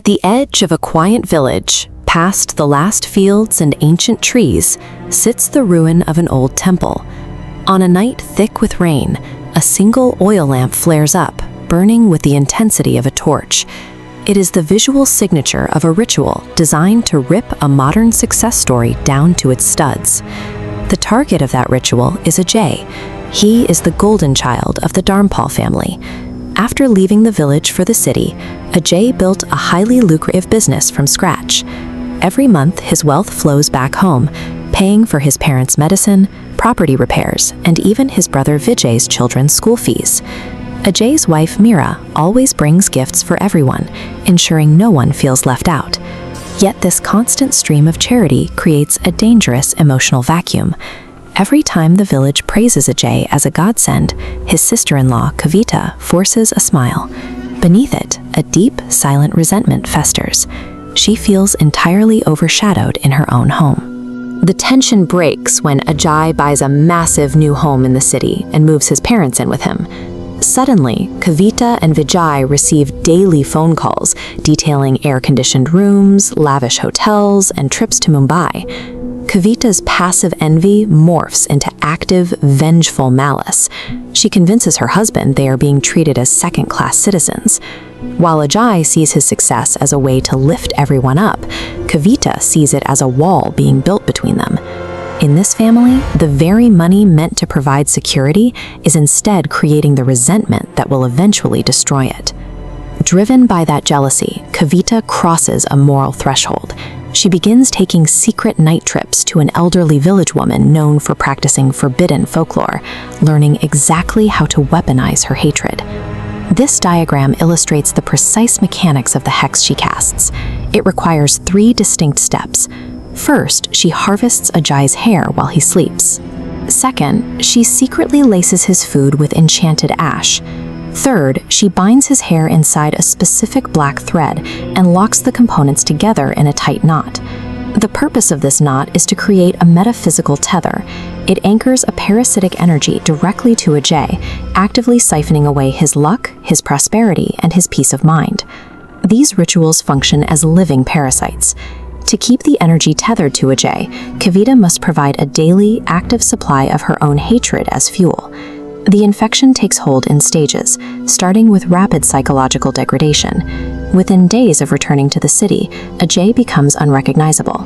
At the edge of a quiet village, past the last fields and ancient trees, sits the ruin of an old temple. On a night thick with rain, a single oil lamp flares up, burning with the intensity of a torch. It is the visual signature of a ritual designed to rip a modern success story down to its studs. The target of that ritual is Ajay. He is the golden child of the Dharmpal family. After leaving the village for the city, Ajay built a highly lucrative business from scratch. Every month, his wealth flows back home, paying for his parents' medicine, property repairs, and even his brother Vijay's children's school fees. Ajay's wife Meera always brings gifts for everyone, ensuring no one feels left out. Yet this constant stream of charity creates a dangerous emotional vacuum. Every time the village praises Ajay as a godsend, his sister-in-law, Kavita, forces a smile. Beneath it, a deep, silent resentment festers. She feels entirely overshadowed in her own home. The tension breaks when Ajay buys a massive new home in the city and moves his parents in with him. Suddenly, Kavita and Vijay receive daily phone calls detailing air-conditioned rooms, lavish hotels, and trips to Mumbai. Kavita's passive envy morphs into active, vengeful malice. She convinces her husband they are being treated as second-class citizens. While Ajay sees his success as a way to lift everyone up, Kavita sees it as a wall being built between them. In this family, the very money meant to provide security is instead creating the resentment that will eventually destroy it. Driven by that jealousy, Kavita crosses a moral threshold. She begins taking secret night trips to an elderly village woman known for practicing forbidden folklore, learning exactly how to weaponize her hatred. This diagram illustrates the precise mechanics of the hex she casts. It requires 3 distinct steps. First, she harvests Ajay's hair while he sleeps. Second, she secretly laces his food with enchanted ash. Third, she binds his hair inside a specific black thread and locks the components together in a tight knot. The purpose of this knot is to create a metaphysical tether. It anchors a parasitic energy directly to Ajay, actively siphoning away his luck, his prosperity, and his peace of mind. These rituals function as living parasites. To keep the energy tethered to Ajay, Kavita must provide a daily, active supply of her own hatred as fuel. The infection takes hold in stages, starting with rapid psychological degradation. Within days of returning to the city, Ajay becomes unrecognizable.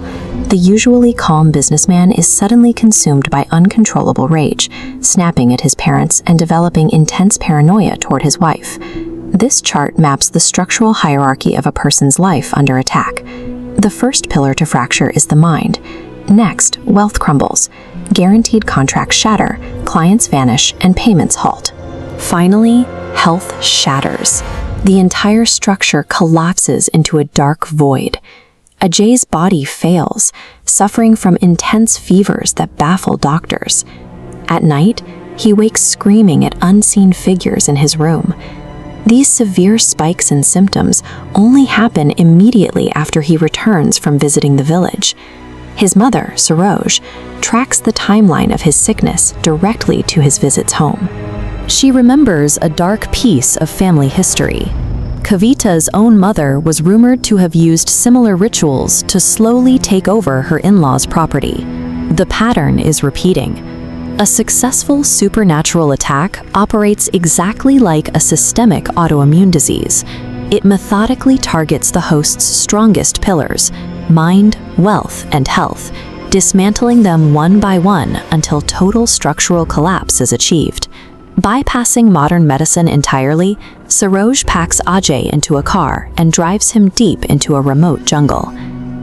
The usually calm businessman is suddenly consumed by uncontrollable rage, snapping at his parents and developing intense paranoia toward his wife. This chart maps the structural hierarchy of a person's life under attack. The first pillar to fracture is the mind. Next, wealth crumbles. Guaranteed contracts shatter, clients vanish, and payments halt. Finally, health shatters. The entire structure collapses into a dark void. Ajay's body fails, suffering from intense fevers that baffle doctors. At night, he wakes screaming at unseen figures in his room. These severe spikes in symptoms only happen immediately after he returns from visiting the village. His mother, Saroj, tracks the timeline of his sickness directly to his visits home. She remembers a dark piece of family history. Kavita's own mother was rumored to have used similar rituals to slowly take over her in-laws' property. The pattern is repeating. A successful supernatural attack operates exactly like a systemic autoimmune disease. It methodically targets the host's strongest pillars: mind, wealth, and health, dismantling them one by one until total structural collapse is achieved. Bypassing modern medicine entirely, Saroj packs Ajay into a car and drives him deep into a remote jungle.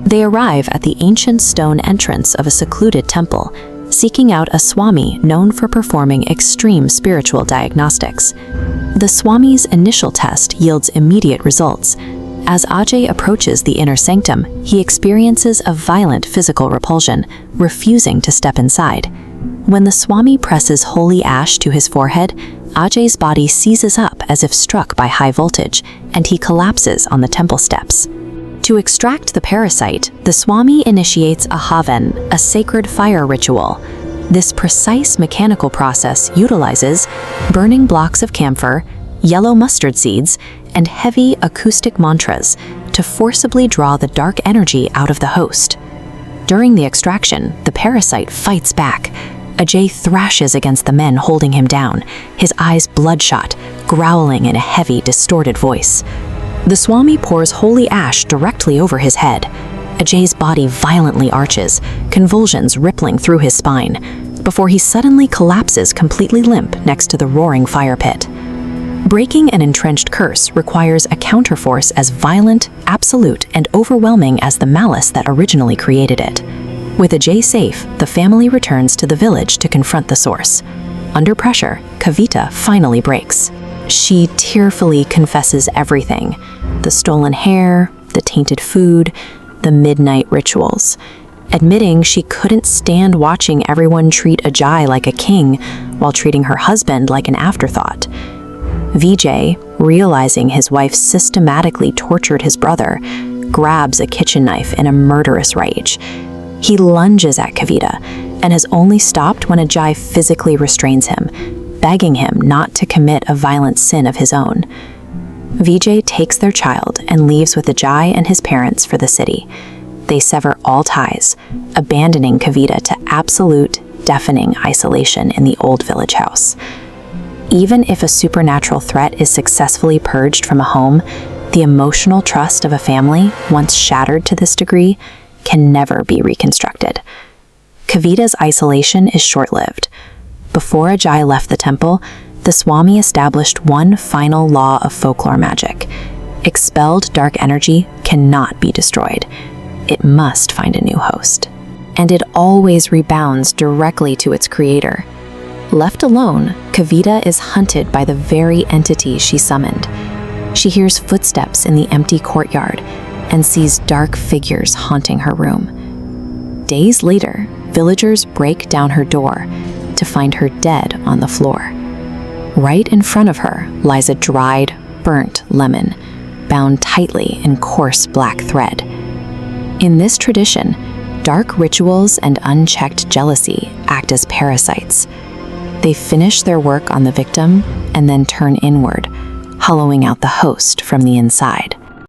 They arrive at the ancient stone entrance of a secluded temple, seeking out a Swami known for performing extreme spiritual diagnostics. The Swami's initial test yields immediate results. As Ajay approaches the inner sanctum, he experiences a violent physical repulsion, refusing to step inside. When the Swami presses holy ash to his forehead, Ajay's body seizes up as if struck by high voltage, and he collapses on the temple steps. To extract the parasite, the Swami initiates a havan, a sacred fire ritual. This precise mechanical process utilizes burning blocks of camphor, yellow mustard seeds, and heavy acoustic mantras to forcibly draw the dark energy out of the host. During the extraction, the parasite fights back. Ajay thrashes against the men holding him down, his eyes bloodshot, growling in a heavy, distorted voice. The Swami pours holy ash directly over his head. Ajay's body violently arches, convulsions rippling through his spine, before he suddenly collapses completely limp next to the roaring fire pit. Breaking an entrenched curse requires a counterforce as violent, absolute, and overwhelming as the malice that originally created it. With Ajay safe, the family returns to the village to confront the source. Under pressure, Kavita finally breaks. She tearfully confesses everything: the stolen hair, the tainted food, the midnight rituals, admitting she couldn't stand watching everyone treat Ajay like a king while treating her husband like an afterthought. Vijay, realizing his wife systematically tortured his brother, grabs a kitchen knife in a murderous rage. He lunges at Kavita and has only stopped when Ajay physically restrains him, begging him not to commit a violent sin of his own. Vijay takes their child and leaves with Ajay and his parents for the city. They sever all ties, abandoning Kavita to absolute, deafening isolation in the old village house. Even if a supernatural threat is successfully purged from a home, the emotional trust of a family, once shattered to this degree, can never be reconstructed. Kavita's isolation is short-lived. Before Ajay left the temple, the Swami established one final law of folklore magic. Expelled dark energy cannot be destroyed. It must find a new host. And it always rebounds directly to its creator. Left alone, Kavita is hunted by the very entity she summoned. She hears footsteps in the empty courtyard and sees dark figures haunting her room. Days later, villagers break down her door to find her dead on the floor. Right in front of her lies a dried, burnt lemon, bound tightly in coarse black thread. In this tradition, dark rituals and unchecked jealousy act as parasites. They finish their work on the victim and then turn inward, hollowing out the host from the inside.